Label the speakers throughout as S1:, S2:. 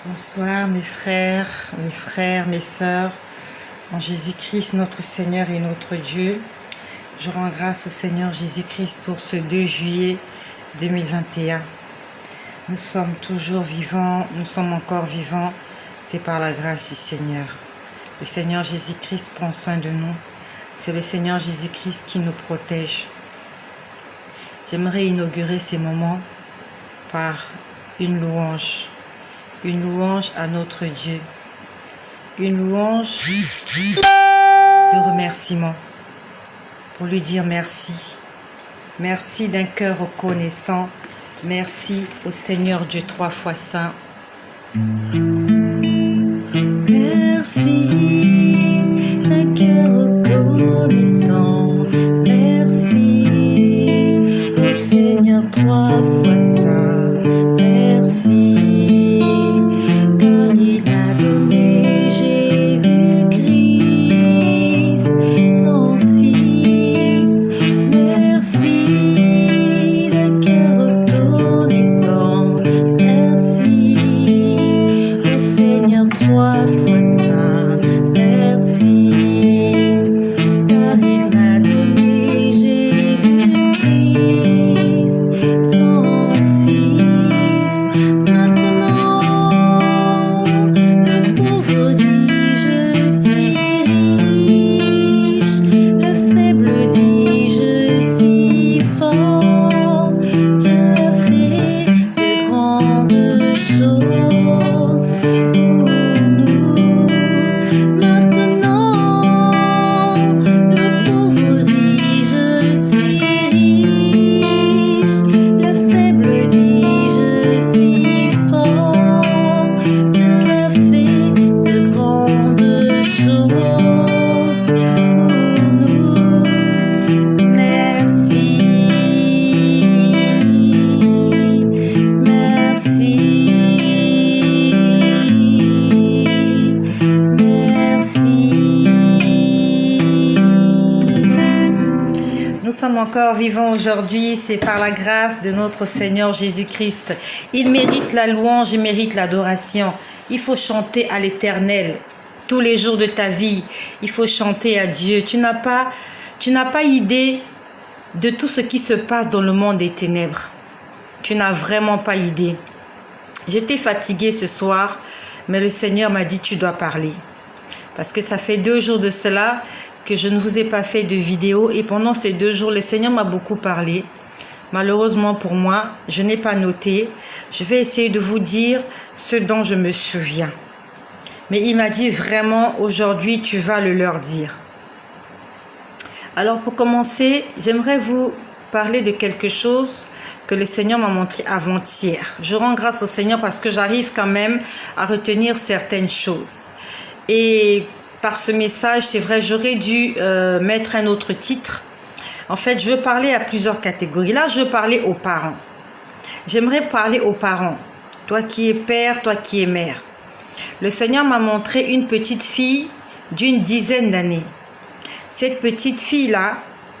S1: Bonsoir mes frères, mes sœurs, en Jésus-Christ notre Seigneur et notre Dieu. Je rends grâce au Seigneur Jésus-Christ pour ce 2 juillet 2021. Nous sommes toujours vivants, nous sommes encore vivants, c'est par la grâce du Seigneur. Le Seigneur Jésus-Christ prend soin de nous, c'est le Seigneur Jésus-Christ qui nous protège. J'aimerais inaugurer ces moments par une louange à notre Dieu, une louange de remerciement, pour lui dire merci. Merci d'un cœur reconnaissant, merci au Seigneur Dieu 3 fois saint. Merci d'un cœur reconnaissant, merci au Seigneur 3 fois saint, merci. Nous sommes encore vivants aujourd'hui, c'est par la grâce de notre Seigneur Jésus-Christ. Il mérite la louange, il mérite l'adoration. Il faut chanter à l'Éternel tous les jours de ta vie. Il faut chanter à Dieu. Tu n'as pas idée de tout ce qui se passe dans le monde des ténèbres. Tu n'as vraiment pas idée. J'étais fatiguée ce soir, mais le Seigneur m'a dit tu dois parler. Parce que ça fait 2 jours de cela que je ne vous ai pas fait de vidéo et pendant ces 2 jours, le Seigneur m'a beaucoup parlé. Malheureusement pour moi, je n'ai pas noté. Je vais essayer de vous dire ce dont je me souviens. Mais il m'a dit vraiment, aujourd'hui, tu vas le leur dire. Alors pour commencer, j'aimerais vous parler de quelque chose que le Seigneur m'a montré avant-hier. Je rends grâce au Seigneur parce que j'arrive quand même à retenir certaines choses. Et par ce message, c'est vrai, j'aurais dû mettre un autre titre. En fait, je veux parler à plusieurs catégories. Là, je veux parler aux parents. J'aimerais parler aux parents. Toi qui es père, toi qui es mère. Le Seigneur m'a montré une petite fille d'une dizaine d'années. Cette petite fille-là,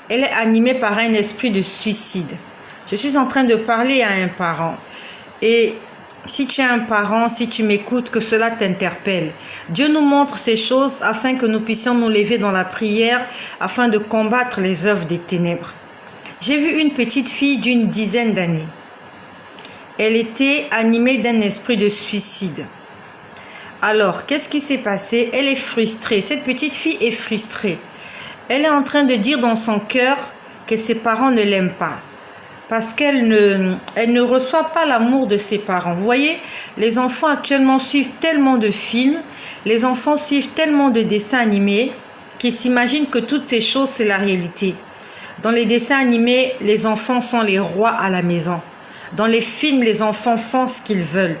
S1: elle est animée par un esprit de suicide. Je suis en train de parler à un parent. Et si tu es un parent, si tu m'écoutes, que cela t'interpelle. Dieu nous montre ces choses afin que nous puissions nous lever dans la prière, afin de combattre les œuvres des ténèbres. J'ai vu une petite fille d'une dizaine d'années. Elle était animée d'un esprit de suicide. Alors, qu'est-ce qui s'est passé? Elle est frustrée. Cette petite fille est frustrée. Elle est en train de dire dans son cœur que ses parents ne l'aiment pas. Parce qu'elle ne reçoit pas l'amour de ses parents. Vous voyez, les enfants actuellement suivent tellement de films, les enfants suivent tellement de dessins animés qu'ils s'imaginent que toutes ces choses, c'est la réalité. Dans les dessins animés, les enfants sont les rois à la maison. Dans les films, les enfants font ce qu'ils veulent.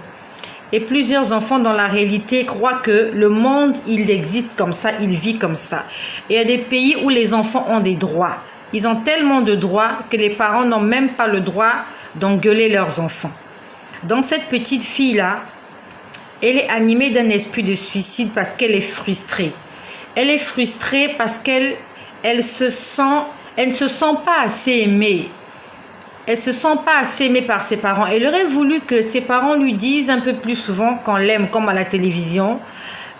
S1: Et plusieurs enfants dans la réalité croient que le monde, il existe comme ça, il vit comme ça. Et il y a des pays où les enfants ont des droits. Ils ont tellement de droits que les parents n'ont même pas le droit d'engueuler leurs enfants. Donc cette petite fille-là, elle est animée d'un esprit de suicide parce qu'elle est frustrée. Elle est frustrée parce qu'elle ne se sent pas assez aimée. elle ne se sent pas assez aimée par ses parents. Elle aurait voulu que ses parents lui disent un peu plus souvent qu'on l'aime, comme à la télévision.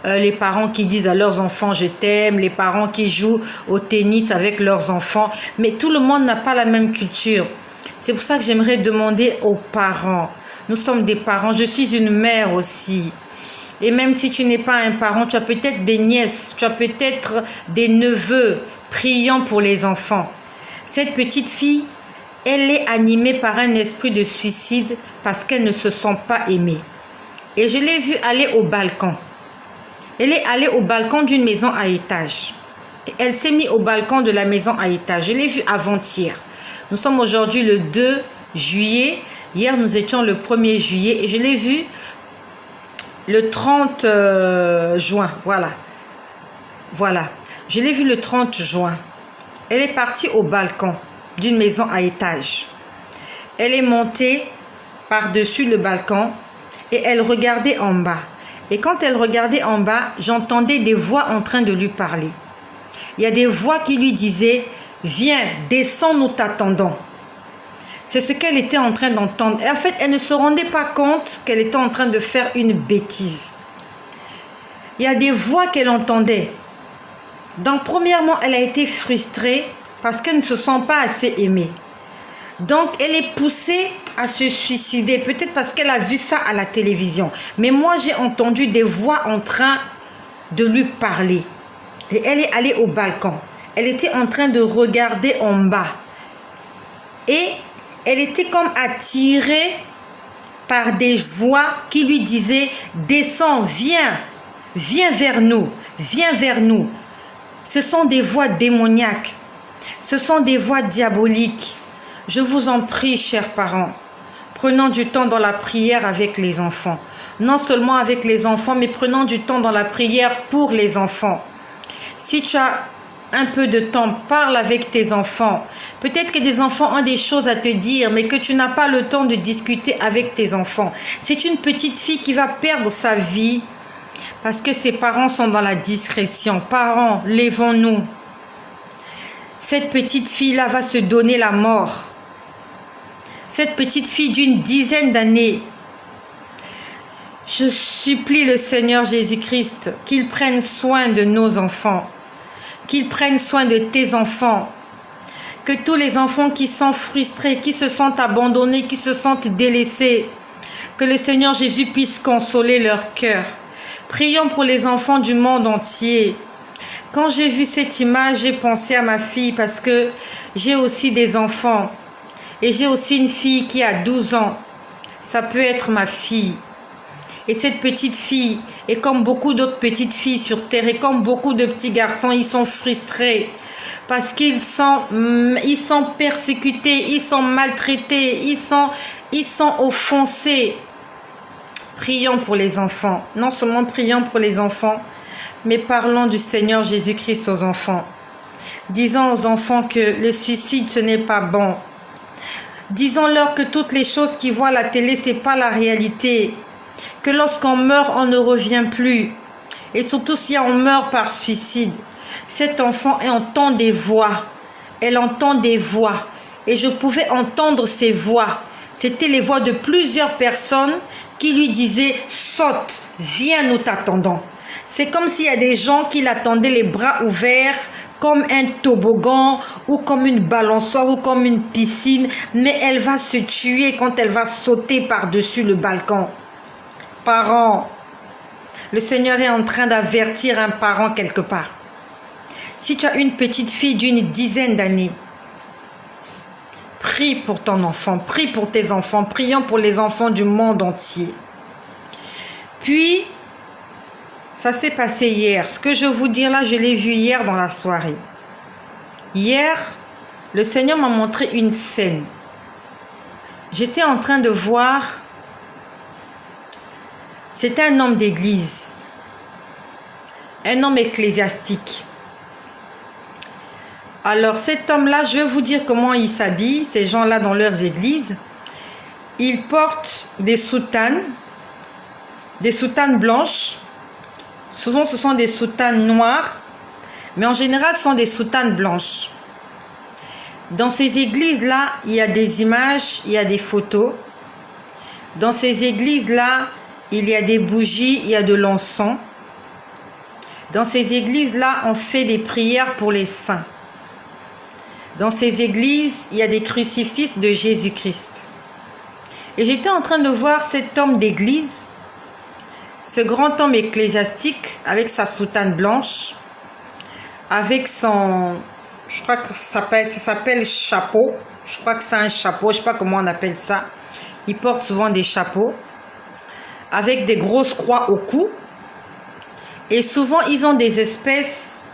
S1: Les parents qui disent à leurs enfants « je t'aime », les parents qui jouent au tennis avec leurs enfants. Mais tout le monde n'a pas la même culture. C'est pour ça que j'aimerais demander aux parents. Nous sommes des parents, je suis une mère aussi. Et même si tu n'es pas un parent, tu as peut-être des nièces, tu as peut-être des neveux. Prions pour les enfants. Cette petite fille, elle est animée par un esprit de suicide parce qu'elle ne se sent pas aimée. Et je l'ai vue aller au balcon. Elle est allée au balcon d'une maison à étage. Elle s'est mise au balcon de la maison à étage. Je l'ai vue avant-hier. Nous sommes aujourd'hui le 2 juillet. Hier, nous étions le 1er juillet. Et je l'ai vue le 30 juin. Voilà. Voilà. Je l'ai vue le 30 juin. Elle est partie au balcon d'une maison à étage. Elle est montée par-dessus le balcon et elle regardait en bas. Et quand elle regardait en bas, j'entendais des voix en train de lui parler. Il y a des voix qui lui disaient « Viens, descends, nous t'attendons ». C'est ce qu'elle était en train d'entendre. Et en fait, elle ne se rendait pas compte qu'elle était en train de faire une bêtise. Il y a des voix qu'elle entendait. Donc, premièrement, elle a été frustrée parce qu'elle ne se sent pas assez aimée. Donc, elle est poussée à se suicider, peut-être parce qu'elle a vu ça à la télévision. Mais moi, j'ai entendu des voix en train de lui parler. Et elle est allée au balcon. Elle était en train de regarder en bas. Et elle était comme attirée par des voix qui lui disaient « Descends, viens vers nous, viens vers nous ». Ce sont des voix démoniaques. Ce sont des voix diaboliques. Je vous en prie, chers parents, prenons du temps dans la prière avec les enfants. Non seulement avec les enfants, mais prenons du temps dans la prière pour les enfants. Si tu as un peu de temps, parle avec tes enfants. Peut-être que des enfants ont des choses à te dire, mais que tu n'as pas le temps de discuter avec tes enfants. C'est une petite fille qui va perdre sa vie parce que ses parents sont dans la discrétion. Parents, lèvons-nous. Cette petite fille-là va se donner la mort. Cette petite fille d'une dizaine d'années. Je supplie le Seigneur Jésus-Christ qu'il prenne soin de nos enfants, qu'il prenne soin de tes enfants, que tous les enfants qui sont frustrés, qui se sentent abandonnés, qui se sentent délaissés, que le Seigneur Jésus puisse consoler leur cœur. Prions pour les enfants du monde entier. Quand j'ai vu cette image, j'ai pensé à ma fille parce que j'ai aussi des enfants. Et j'ai aussi une fille qui a 12 ans. Ça peut être ma fille. Et cette petite fille, et comme beaucoup d'autres petites filles sur terre, et comme beaucoup de petits garçons, ils sont frustrés. Parce qu'ils sont persécutés, ils sont maltraités, ils sont offensés. Prions pour les enfants. Non seulement prions pour les enfants, mais parlons du Seigneur Jésus-Christ aux enfants. Disons aux enfants que le suicide, ce n'est pas bon. Disons-leur que toutes les choses qu'ils voient à la télé, ce n'est pas la réalité. Que lorsqu'on meurt, on ne revient plus. Et surtout si on meurt par suicide. Cet enfant entend des voix. Elle entend des voix. Et je pouvais entendre ces voix. C'était les voix de plusieurs personnes qui lui disaient « Saute, viens, nous t'attendons ». C'est comme s'il y a des gens qui l'attendaient les bras ouverts, comme un toboggan ou comme une balançoire ou comme une piscine. Mais elle va se tuer quand elle va sauter par-dessus le balcon. Parents, le Seigneur est en train d'avertir un parent quelque part. Si tu as une petite fille d'une dizaine d'années, prie pour ton enfant, prie pour tes enfants, prions pour les enfants du monde entier. Puis, ça s'est passé hier. Ce que je vais vous dire là, je l'ai vu hier dans la soirée. Hier, le Seigneur m'a montré une scène. J'étais en train de voir, c'était un homme d'église, un homme ecclésiastique. Alors cet homme-là, je vais vous dire comment il s'habille, ces gens-là dans leurs églises. Ils portent des soutanes blanches. Souvent, ce sont des soutanes noires, mais en général, ce sont des soutanes blanches. Dans ces églises-là, il y a des images, il y a des photos. Dans ces églises-là, il y a des bougies, il y a de l'encens. Dans ces églises-là, on fait des prières pour les saints. Dans ces églises, il y a des crucifixes de Jésus-Christ. Et j'étais en train de voir cet homme d'église, ce grand homme ecclésiastique avec sa soutane blanche, avec son, je crois que ça s'appelle chapeau. Je crois que c'est un chapeau, je ne sais pas comment on appelle ça. Il porte souvent des chapeaux, avec des grosses croix au cou. Et souvent, ils ont des espèces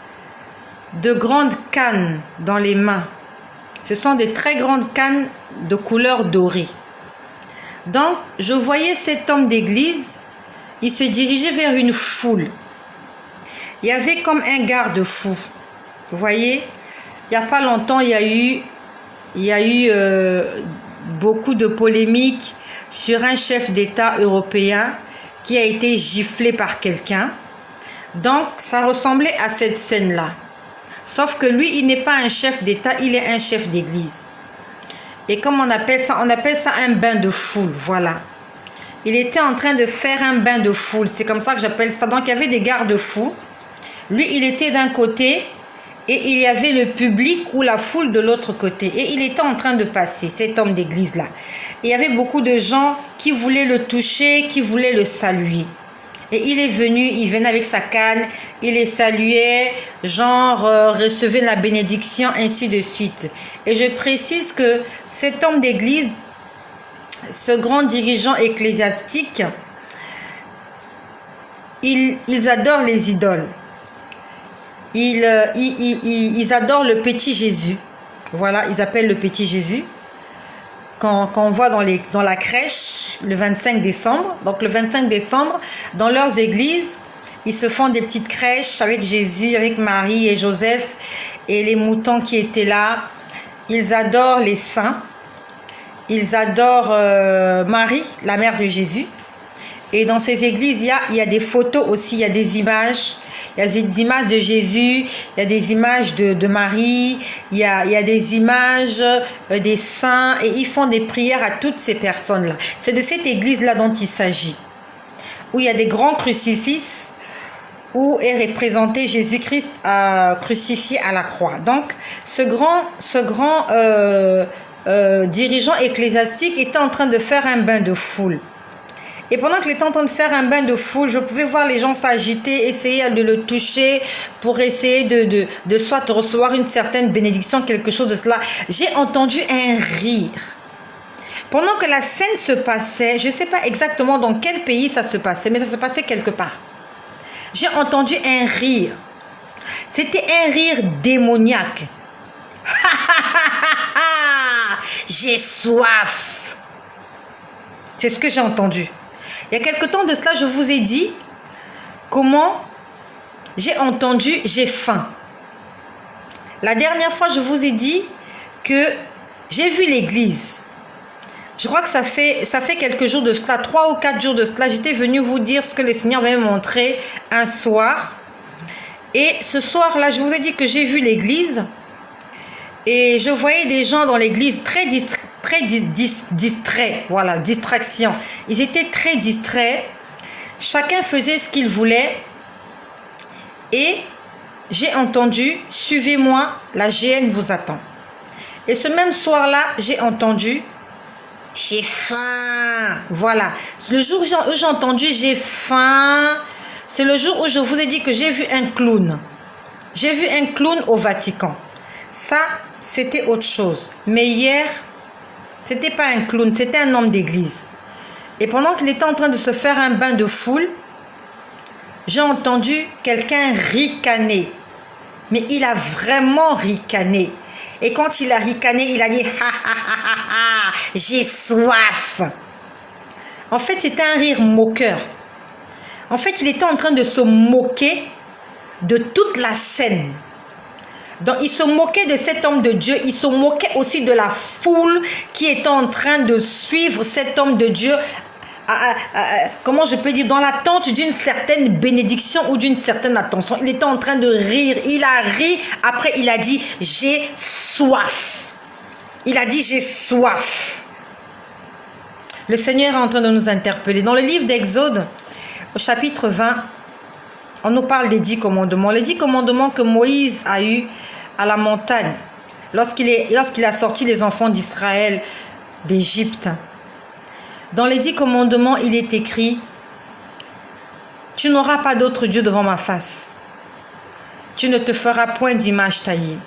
S1: de grandes cannes dans les mains. Ce sont des très grandes cannes de couleur dorée. Donc, je voyais cet homme d'église, il se dirigeait vers une foule. Il y avait comme un garde-fou. Vous voyez, il n'y a pas longtemps, il y a eu beaucoup de polémiques sur un chef d'État européen qui a été giflé par quelqu'un. Donc, ça ressemblait à cette scène-là. Sauf que lui, il n'est pas un chef d'État, il est un chef d'église. Et comme on appelle ça un bain de foule, voilà. Il était en train de faire un bain de foule, c'est comme ça que j'appelle ça. Donc, il y avait des garde-fous. Lui, il était d'un côté et il y avait le public ou la foule de l'autre côté. Et il était en train de passer, cet homme d'église-là. Il y avait beaucoup de gens qui voulaient le toucher, qui voulaient le saluer. Et il est venu, il venait avec sa canne, il les saluait, genre recevait la bénédiction, ainsi de suite. Et je précise que cet homme d'église, ce grand dirigeant ecclésiastique, ils adorent les idoles. Ils adorent le petit Jésus. Voilà, ils appellent le petit Jésus. Qu'on voit dans la crèche le 25 décembre. Donc le 25 décembre, dans leurs églises, ils se font des petites crèches avec Jésus, avec Marie et Joseph et les moutons qui étaient là. Ils adorent les saints. Ils adorent Marie, la mère de Jésus. Et dans ces églises, il y a des photos aussi, il y a des images. Il y a des images de Jésus, il y a des images de Marie, il y a des images des saints. Et ils font des prières à toutes ces personnes-là. C'est de cette église-là dont il s'agit. Où il y a des grands crucifixes, où est représenté Jésus-Christ crucifié à la croix. Donc, ce grand dirigeant ecclésiastique était en train de faire un bain de foule. Et pendant qu'il était en train de faire un bain de foule, je pouvais voir les gens s'agiter, essayer de le toucher pour essayer de soit recevoir une certaine bénédiction, quelque chose de cela. J'ai entendu un rire. Pendant que la scène se passait, je ne sais pas exactement dans quel pays ça se passait, mais ça se passait quelque part. J'ai entendu un rire. C'était un rire démoniaque. J'ai soif. C'est ce que j'ai entendu. Il y a quelque temps de cela, je vous ai dit comment j'ai entendu « j'ai faim ». La dernière fois, je vous ai dit que j'ai vu l'église. Je crois que ça fait quelques jours de cela, 3 ou 4 jours de cela. J'étais venue vous dire ce que le Seigneur m'avait montré un soir. Et ce soir-là, je vous ai dit que j'ai vu l'église. Et je voyais des gens dans l'église très distraits. Voilà, distraction. Ils étaient très distraits. Chacun faisait ce qu'il voulait. Et j'ai entendu « Suivez-moi, la GN vous attend ». Et ce même soir-là, j'ai entendu « J'ai faim ». Voilà. Le jour où j'ai entendu « J'ai faim », c'est le jour où je vous ai dit que j'ai vu un clown. J'ai vu un clown au Vatican. Ça, c'était autre chose. Mais hier, c'était pas un clown, c'était un homme d'église. Et pendant qu'il était en train de se faire un bain de foule, j'ai entendu quelqu'un ricaner. Mais il a vraiment ricané. Et quand il a ricané, il a dit « Ha ha ha ha ha, j'ai soif ». En fait, c'était un rire moqueur. En fait, il était en train de se moquer de toute la scène. Donc, il se moquait de cet homme de Dieu. Il se moquait aussi de la foule qui était en train de suivre cet homme de Dieu. Comment je peux dire, dans l'attente d'une certaine bénédiction ou d'une certaine attention. Il était en train de rire. Il a ri. Après, il a dit, j'ai soif. Il a dit, j'ai soif. Le Seigneur est en train de nous interpeller. Dans le livre d'Exode, au chapitre 20, on nous parle des 10 commandements. Les 10 commandements que Moïse a eus à la montagne, lorsqu'il a sorti les enfants d'Israël d'Égypte. Dans les 10 commandements, il est écrit, « Tu n'auras pas d'autre Dieu devant ma face. Tu ne te feras point d'image taillée. »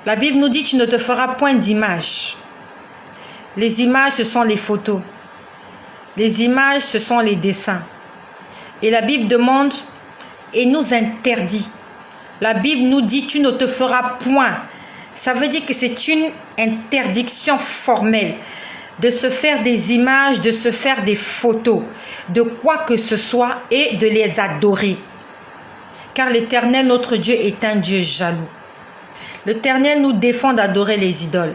S1: La Bible nous dit, « Tu ne te feras point d'image. » Les images, ce sont les photos. Les images, ce sont les dessins. Et la Bible demande et nous interdit. La Bible nous dit, tu ne te feras point. Ça veut dire que c'est une interdiction formelle de se faire des images, de se faire des photos, de quoi que ce soit et de les adorer. Car l'Éternel, notre Dieu, est un Dieu jaloux. L'Éternel nous défend d'adorer les idoles.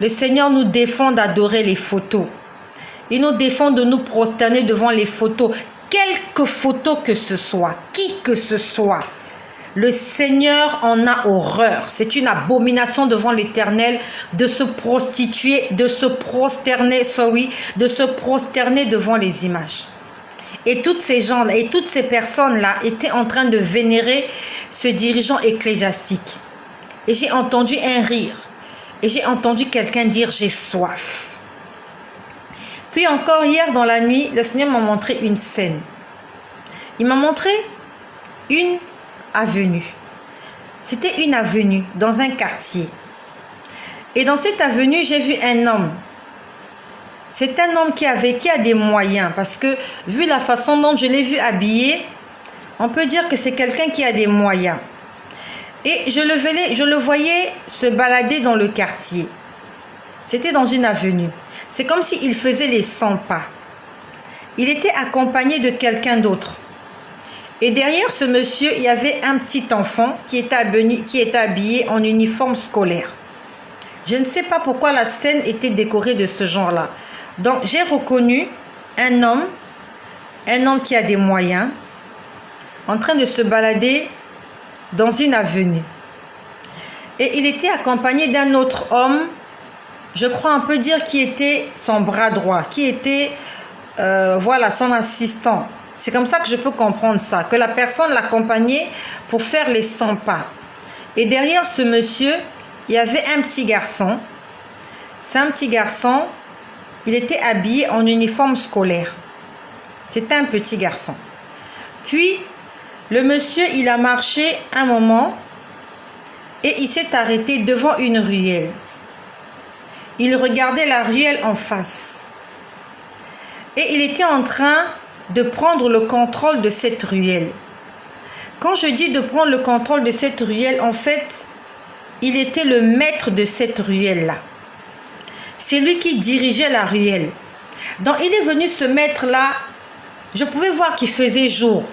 S1: Le Seigneur nous défend d'adorer les photos. Il nous défend de nous prosterner devant les photos. Quelque photo que ce soit, qui que ce soit, le Seigneur en a horreur. C'est une abomination devant l'Éternel de se prostituer, de se prosterner devant les images. Et toutes ces gens-là, et toutes ces personnes-là étaient en train de vénérer ce dirigeant ecclésiastique. Et j'ai entendu un rire. Et j'ai entendu quelqu'un dire, j'ai soif. Puis encore hier dans la nuit, le Seigneur m'a montré une scène. Il m'a montré une avenue. C'était une avenue dans un quartier. Et dans cette avenue, j'ai vu un homme. C'est un homme qui a des moyens. Parce que vu la façon dont je l'ai vu habillé, on peut dire que c'est quelqu'un qui a des moyens. Et je le voyais se balader dans le quartier. C'était dans une avenue. C'est comme s'il faisait les 100 pas. Il était accompagné de quelqu'un d'autre. Et derrière ce monsieur, il y avait un petit enfant qui était habillé en uniforme scolaire. Je ne sais pas pourquoi la scène était décorée de ce genre-là. Donc j'ai reconnu un homme qui a des moyens, en train de se balader dans une avenue. Et il était accompagné d'un autre homme, je crois on peut dire qui était son bras droit, qui était son assistant. C'est comme ça que je peux comprendre ça, que la personne l'accompagnait pour faire les 100 pas. Et derrière ce monsieur, il y avait un petit garçon. C'est un petit garçon, il était habillé en uniforme scolaire. C'était un petit garçon. Puis, le monsieur, il a marché un moment et il s'est arrêté devant une ruelle. Il regardait la ruelle en face. Et il était en train de prendre le contrôle de cette ruelle. Quand je dis de prendre le contrôle de cette ruelle, en fait, il était le maître de cette ruelle-là. C'est lui qui dirigeait la ruelle. Donc, il est venu se mettre là. Je pouvais voir qu'il faisait jour.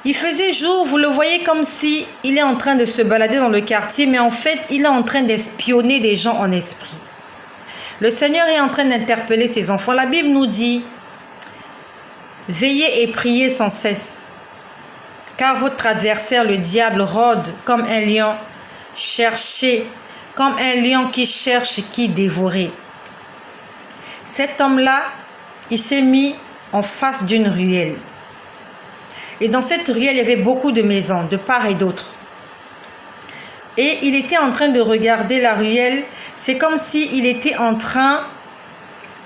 S1: Il faisait jour, vous le voyez comme si il est en train de se balader dans le quartier, mais en fait, il est en train d'espionner des gens en esprit. Le Seigneur est en train d'interpeller ses enfants. La Bible nous dit, veillez et priez sans cesse, car votre adversaire, le diable, rôde comme un lion, comme un lion qui cherche qui dévorer. Cet homme-là, il s'est mis en face d'une ruelle. Et dans cette ruelle, il y avait beaucoup de maisons, de part et d'autre. Et il était en train de regarder la ruelle. C'est comme s'il était en train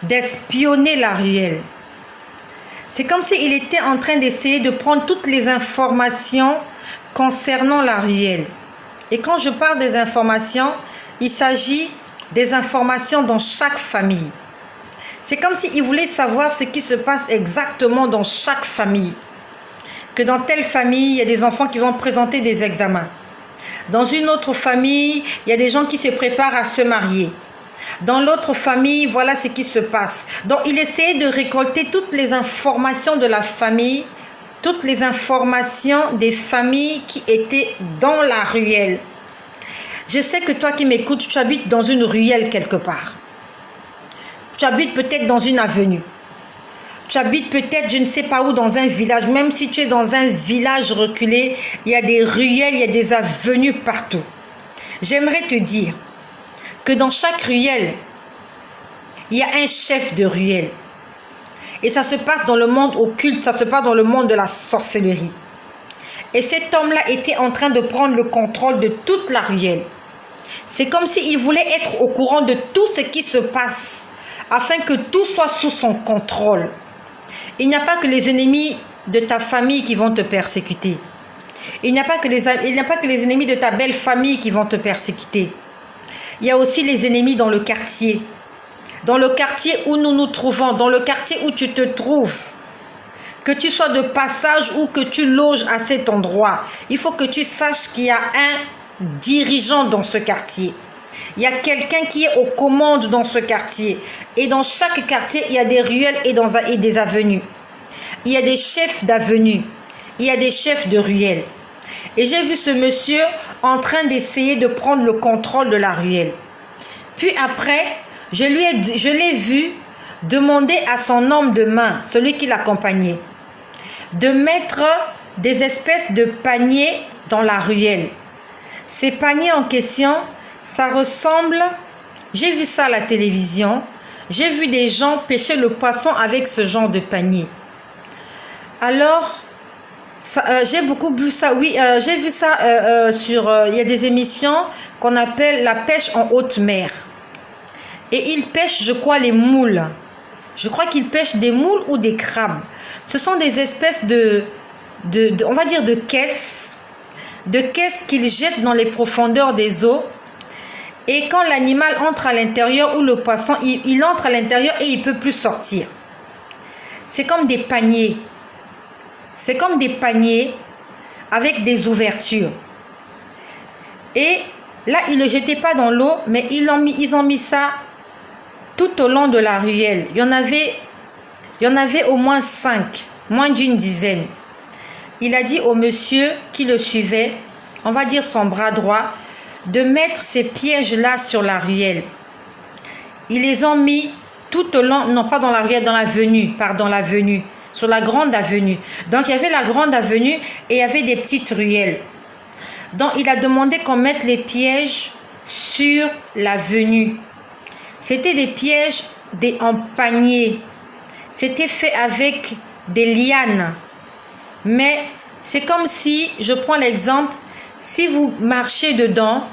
S1: d'espionner la ruelle. C'est comme s'il était en train d'essayer de prendre toutes les informations concernant la ruelle. Et quand je parle des informations, il s'agit des informations dans chaque famille. C'est comme s'il voulait savoir ce qui se passe exactement dans chaque famille. Que dans telle famille, il y a des enfants qui vont présenter des examens. Dans une autre famille, il y a des gens qui se préparent à se marier. Dans l'autre famille, voilà ce qui se passe. Donc, il essayait de récolter toutes les informations de la famille, toutes les informations des familles qui étaient dans la ruelle. Je sais que toi qui m'écoutes, tu habites dans une ruelle quelque part. Tu habites peut-être dans une avenue. Tu habites peut-être, je ne sais pas où, dans un village. Même si tu es dans un village reculé, il y a des ruelles, il y a des avenues partout. J'aimerais te dire que dans chaque ruelle, il y a un chef de ruelle. Et ça se passe dans le monde occulte, ça se passe dans le monde de la sorcellerie. Et cet homme-là était en train de prendre le contrôle de toute la ruelle. C'est comme s'il voulait être au courant de tout ce qui se passe, afin que tout soit sous son contrôle. Il n'y a pas que les ennemis de ta famille qui vont te persécuter. Il n'y a pas que les ennemis de ta belle famille qui vont te persécuter. Il y a aussi les ennemis dans le quartier. Dans le quartier où nous nous trouvons, dans le quartier où tu te trouves. Que tu sois de passage ou que tu loges à cet endroit, il faut que tu saches qu'il y a un dirigeant dans ce quartier. Il y a quelqu'un qui est aux commandes dans ce quartier. Et dans chaque quartier, il y a des ruelles et des avenues. Il y a des chefs d'avenue. Il y a des chefs de ruelles. Et j'ai vu ce monsieur en train d'essayer de prendre le contrôle de la ruelle. Puis après, je l'ai vu demander à son homme de main, celui qui l'accompagnait, de mettre des espèces de paniers dans la ruelle. Ces paniers en question, ça ressemble, j'ai vu ça à la télévision, j'ai vu des gens pêcher le poisson avec ce genre de panier. Alors, j'ai beaucoup vu ça, oui, j'ai vu ça il y a des émissions qu'on appelle la pêche en haute mer. Et ils pêchent, je crois, les moules. Je crois qu'ils pêchent des moules ou des crabes. Ce sont des espèces on va dire de caisses qu'ils jettent dans les profondeurs des eaux. Et quand l'animal entre à l'intérieur ou le poisson, il entre à l'intérieur et il ne peut plus sortir. C'est comme des paniers. C'est comme des paniers avec des ouvertures. Et là, ils ne le jetaient pas dans l'eau, mais ils ont mis ça tout au long de la ruelle. Il y en avait au moins 5, moins d'une dizaine. Il a dit au monsieur qui le suivait, on va dire son bras droit, de mettre ces pièges-là sur la ruelle. Ils les ont mis tout au long, non pas dans la ruelle, dans l'avenue, sur la grande avenue. Donc il y avait la grande avenue et il y avait des petites ruelles. Donc il a demandé qu'on mette les pièges sur l'avenue. C'était des pièges en panier. C'était fait avec des lianes. Mais c'est comme si, je prends l'exemple, si vous marchez dedans,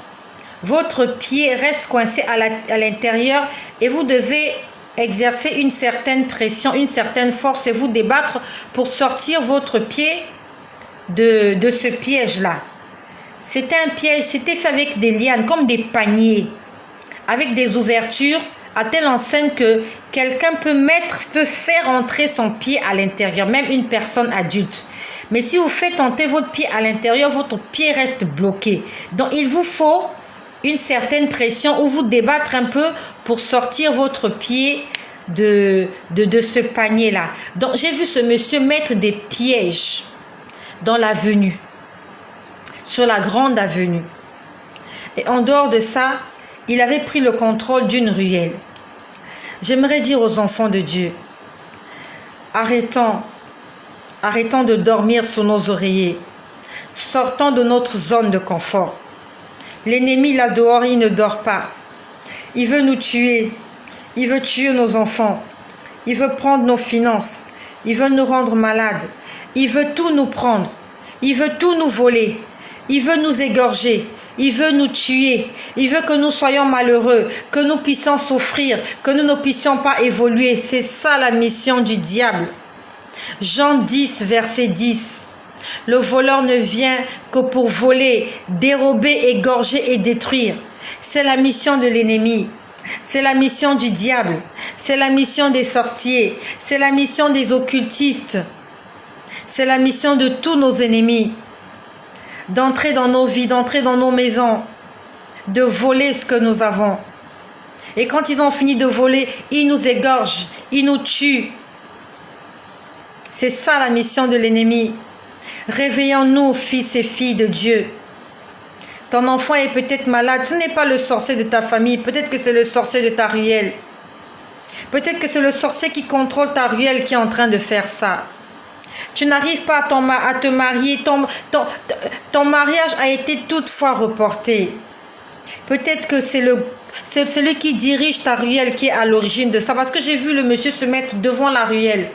S1: votre pied reste coincé à l'intérieur et vous devez exercer une certaine pression, une certaine force et vous débattre pour sortir votre pied de ce piège-là. C'était un piège, c'était fait avec des lianes, comme des paniers, avec des ouvertures à telle enseigne que quelqu'un peut faire entrer son pied à l'intérieur, même une personne adulte. Mais si vous faites entrer votre pied à l'intérieur, votre pied reste bloqué. Donc il vous faut une certaine pression ou vous débattre un peu pour sortir votre pied de ce panier-là. Donc j'ai vu ce monsieur mettre des pièges dans l'avenue, sur la grande avenue. Et en dehors de ça, il avait pris le contrôle d'une ruelle. J'aimerais dire aux enfants de Dieu, arrêtons de dormir sous nos oreillers, sortons de notre zone de confort. L'ennemi là dehors, il ne dort pas. Il veut nous tuer, il veut tuer nos enfants, il veut prendre nos finances, il veut nous rendre malades, il veut tout nous prendre, il veut tout nous voler, il veut nous égorger. Il veut nous tuer. Il veut que nous soyons malheureux, que nous puissions souffrir, que nous ne puissions pas évoluer. C'est ça la mission du diable. Jean 10, verset 10. Le voleur ne vient que pour voler, dérober, égorger et détruire. C'est la mission de l'ennemi. C'est la mission du diable. C'est la mission des sorciers. C'est la mission des occultistes. C'est la mission de tous nos ennemis. D'entrer dans nos vies, d'entrer dans nos maisons, de voler ce que nous avons. Et quand ils ont fini de voler, ils nous égorgent, ils nous tuent. C'est ça la mission de l'ennemi. Réveillons-nous, fils et filles de Dieu. Ton enfant est peut-être malade, ce n'est pas le sorcier de ta famille, peut-être que c'est le sorcier de ta ruelle. Peut-être que c'est le sorcier qui contrôle ta ruelle qui est en train de faire ça. Tu n'arrives pas à te marier, ton mariage a été toutefois reporté. Peut-être que c'est celui qui dirige ta ruelle qui est à l'origine de ça. Parce que j'ai vu le monsieur se mettre devant la ruelle.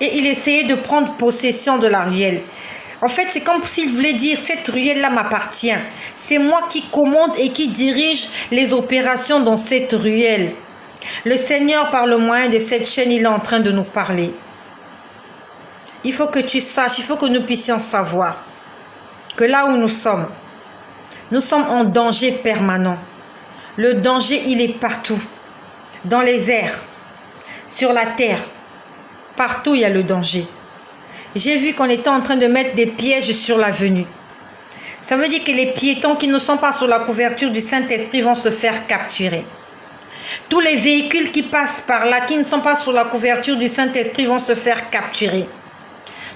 S1: Et il essayait de prendre possession de la ruelle. En fait, c'est comme s'il voulait dire, cette ruelle-là m'appartient. C'est moi qui commande et qui dirige les opérations dans cette ruelle. Le Seigneur, par le moyen de cette chaîne, il est en train de nous parler. Il faut que tu saches, il faut que nous puissions savoir que là où nous sommes en danger permanent. Le danger, il est partout. Dans les airs, sur la terre. Partout, il y a le danger. J'ai vu qu'on était en train de mettre des pièges sur l'avenue. Ça veut dire que les piétons qui ne sont pas sous la couverture du Saint-Esprit vont se faire capturer. Tous les véhicules qui passent par là, qui ne sont pas sous la couverture du Saint-Esprit, vont se faire capturer.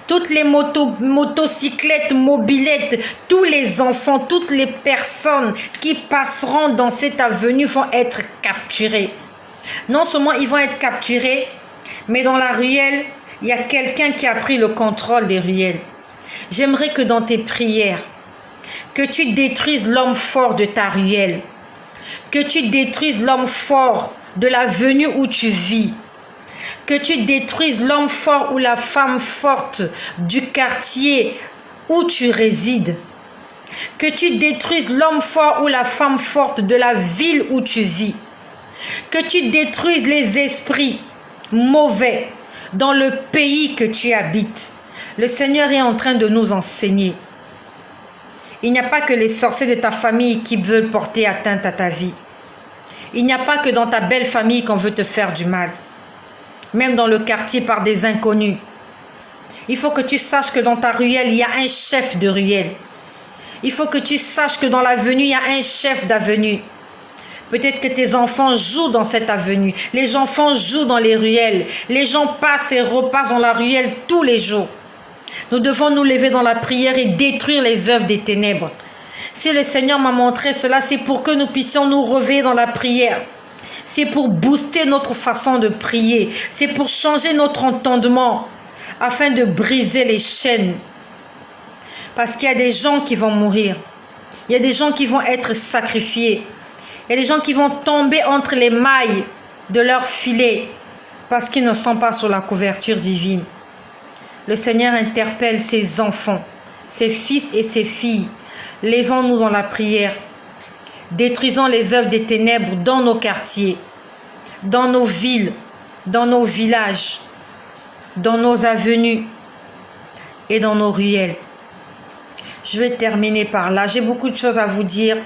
S1: Toutes les motocyclettes, mobilettes, tous les enfants, toutes les personnes qui passeront dans cette avenue vont être capturés. Non seulement ils vont être capturés, mais dans la ruelle, il y a quelqu'un qui a pris le contrôle des ruelles. J'aimerais que dans tes prières, que tu détruises l'homme fort de ta ruelle, que tu détruises l'homme fort de l'avenue où tu vis, que tu détruises l'homme fort ou la femme forte du quartier où tu résides, que tu détruises l'homme fort ou la femme forte de la ville où tu vis, que tu détruises les esprits mauvais dans le pays que tu habites. Le Seigneur est en train de nous enseigner. Il n'y a pas que les sorciers de ta famille qui veulent porter atteinte à ta vie. Il n'y a pas que dans ta belle famille qu'on veut te faire du mal. Même dans le quartier par des inconnus. Il faut que tu saches que dans ta ruelle, il y a un chef de ruelle. Il faut que tu saches que dans l'avenue, il y a un chef d'avenue. Peut-être que tes enfants jouent dans cette avenue. Les enfants jouent dans les ruelles. Les gens passent et repassent dans la ruelle tous les jours. Nous devons nous lever dans la prière et détruire les œuvres des ténèbres. Si le Seigneur m'a montré cela, c'est pour que nous puissions nous réveiller dans la prière. C'est pour booster notre façon de prier. C'est pour changer notre entendement afin de briser les chaînes. Parce qu'il y a des gens qui vont mourir. Il y a des gens qui vont être sacrifiés. Il y a des gens qui vont tomber entre les mailles de leur filet parce qu'ils ne sont pas sous la couverture divine. Le Seigneur interpelle ses enfants, ses fils et ses filles. Levons-nous dans la prière. Détruisons les œuvres des ténèbres dans nos quartiers, dans nos villes, dans nos villages, dans nos avenues et dans nos ruelles. Je vais terminer par là. J'ai beaucoup de choses à vous dire.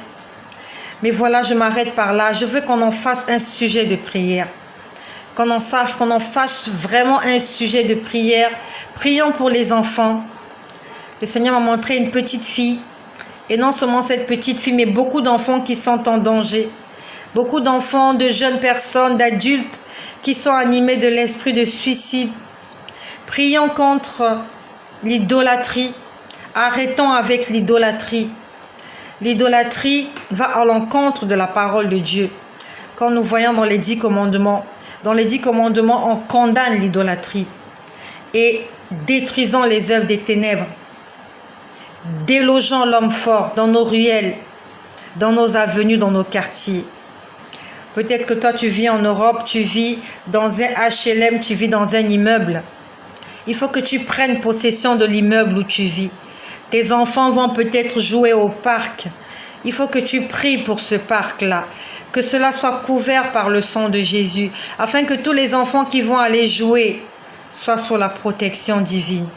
S1: Mais voilà, je m'arrête par là. Je veux qu'on en fasse un sujet de prière. Qu'on en fasse vraiment un sujet de prière. Prions pour les enfants. Le Seigneur m'a montré une petite fille. Et non seulement cette petite fille, mais beaucoup d'enfants qui sont en danger. Beaucoup d'enfants, de jeunes personnes, d'adultes qui sont animés de l'esprit de suicide. Prions contre l'idolâtrie. Arrêtons avec l'idolâtrie. L'idolâtrie va à l'encontre de la parole de Dieu. Quand nous voyons dans les 10 commandements, on condamne l'idolâtrie et détruisons les œuvres des ténèbres. Délogeons l'homme fort dans nos ruelles, dans nos avenues, dans nos quartiers. Peut-être que toi, tu vis en Europe, tu vis dans un HLM, tu vis dans un immeuble. Il faut que tu prennes possession de l'immeuble où tu vis. Tes enfants vont peut-être jouer au parc. Il faut que tu pries pour ce parc-là. Que cela soit couvert par le sang de Jésus. Afin que tous les enfants qui vont aller jouer soient sous la protection divine.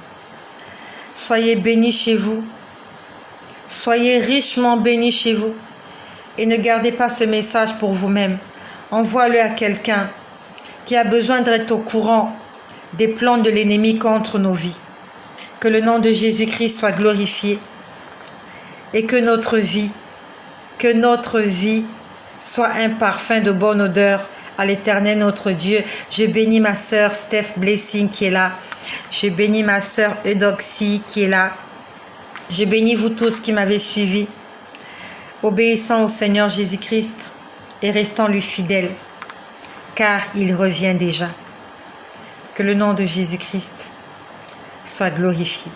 S1: Soyez bénis chez vous. Soyez richement bénis chez vous. Et ne gardez pas ce message pour vous-même. Envoie-le à quelqu'un qui a besoin d'être au courant des plans de l'ennemi contre nos vies. Que le nom de Jésus-Christ soit glorifié et que notre vie soit un parfum de bonne odeur à l'Éternel notre Dieu. Je bénis ma sœur Steph Blessing qui est là. Je bénis ma sœur Eudoxie qui est là. Je bénis vous tous qui m'avez suivi. Obéissant au Seigneur Jésus-Christ et restant lui fidèle, car il revient déjà. Que le nom de Jésus-Christ soit glorifié.